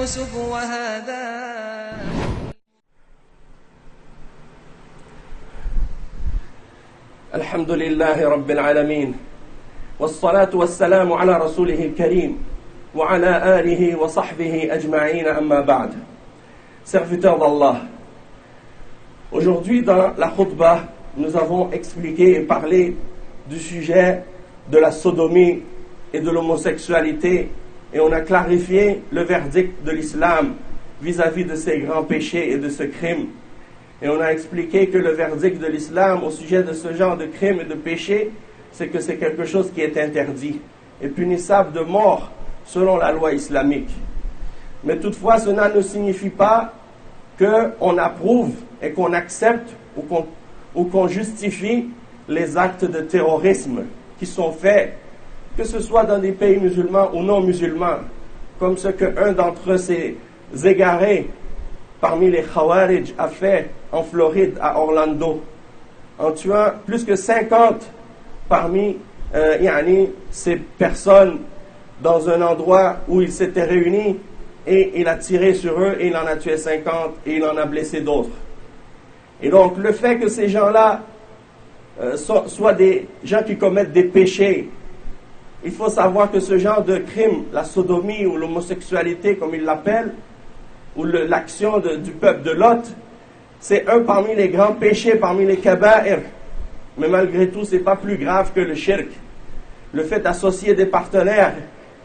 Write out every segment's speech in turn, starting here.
يوسف وهذا. الحمد لله رب العالمين والصلاة والسلام على رسوله الكريم وعلى آله وصحبه أجمعين أما بعد. Serviteurs d'Allah, aujourd'hui dans la khutbah, nous avons expliqué et parlé du sujet de la sodomie et de l'homosexualité et on a clarifié le verdict de l'islam vis-à-vis de ces grands péchés et de ce crime. Et on a expliqué que le verdict de l'islam au sujet de ce genre de crime et de péché, c'est que c'est quelque chose qui est interdit et punissable de mort selon la loi islamique. Mais toutefois, cela ne signifie pas qu'on approuve et qu'on accepte ou qu'on justifie les actes de terrorisme qui sont faits, que ce soit dans des pays musulmans ou non musulmans, comme ce qu'un d'entre eux s'est égaré parmi les Khawarij a fait en Floride, à Orlando, en tuant plus que 50 parmi ces personnes dans un endroit où ils s'étaient réunis, et il a tiré sur eux et il en a tué 50 et il en a blessé d'autres. Et donc le fait que ces gens-là soient des gens qui commettent des péchés, il faut savoir que ce genre de crime, la sodomie ou l'homosexualité comme ils l'appellent, ou l'action du peuple de Lot, c'est un parmi les grands péchés, parmi les kaba'ir. Mais malgré tout, ce n'est pas plus grave que le shirk. Le fait d'associer des partenaires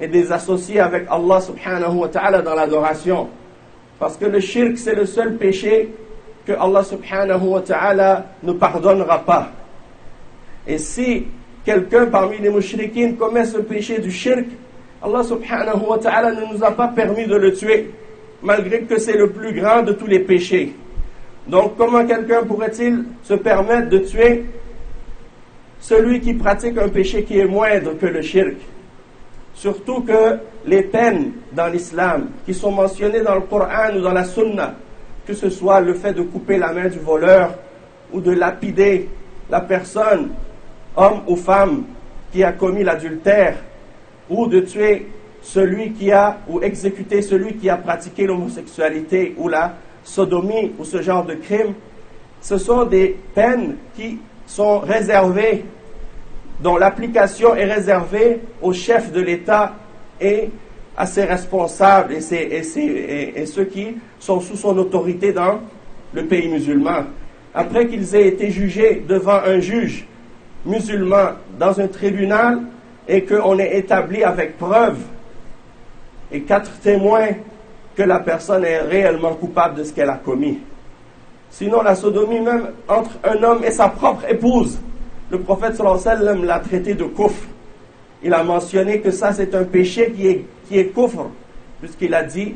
et de les associer avec Allah subhanahu wa ta'ala dans l'adoration. Parce que le shirk, c'est le seul péché que Allah subhanahu wa ta'ala ne pardonnera pas. Et si quelqu'un parmi les mushrikines commet ce péché du shirk, Allah subhanahu wa ta'ala ne nous a pas permis de le tuer, malgré que c'est le plus grand de tous les péchés. Donc comment quelqu'un pourrait-il se permettre de tuer celui qui pratique un péché qui est moindre que le shirk? Surtout que les peines dans l'islam qui sont mentionnées dans le Coran ou dans la Sunna, que ce soit le fait de couper la main du voleur ou de lapider la personne, homme ou femme, qui a commis l'adultère, ou de tuer celui qui a, ou exécuter celui qui a pratiqué l'homosexualité ou la sodomie ou ce genre de crime, ce sont des peines qui sont réservées, dont l'application est réservée au chef de l'État et à ses responsables et ceux qui sont sous son autorité dans le pays musulman. Après qu'ils aient été jugés devant un juge musulman dans un tribunal et qu'on ait établi avec preuve et 4 témoins que la personne est réellement coupable de ce qu'elle a commis. Sinon, la sodomie même entre un homme et sa propre épouse, le prophète sallallahu alayhi wa sallam l'a traité de kufr. Il a mentionné que ça c'est un péché qui est kufr, puisqu'il a dit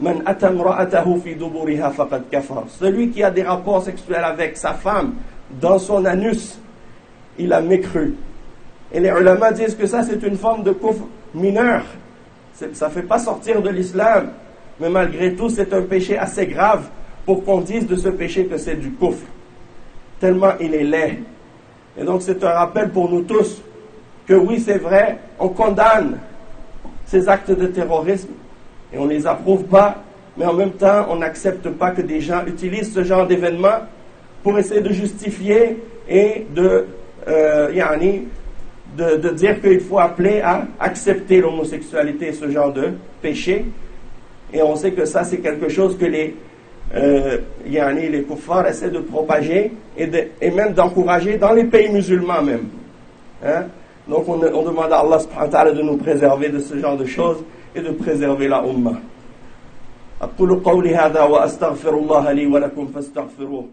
Man ata imra'atahu fi duburiha faqad kafar. Celui qui a des rapports sexuels avec sa femme dans son anus, il a mécru. Et les ulama disent que ça c'est une forme de kufr mineur. Ça ne fait pas sortir de l'islam, mais malgré tout, c'est un péché assez grave pour qu'on dise de ce péché que c'est du kufr, tellement il est laid. Et donc c'est un rappel pour nous tous que oui, c'est vrai, on condamne ces actes de terrorisme et on ne les approuve pas, mais en même temps, on n'accepte pas que des gens utilisent ce genre d'événements pour essayer de justifier et de dire qu'il faut appeler à accepter l'homosexualité et ce genre de péché. Et on sait que ça, c'est quelque chose que les kuffars essaient de propager et même d'encourager dans les pays musulmans même. Donc on demande à Allah subhanahu wa ta'ala de nous préserver de ce genre de choses et de préserver la ummah. أقول قولي هذا وأستغفر الله لي ولكم فاستغفروه.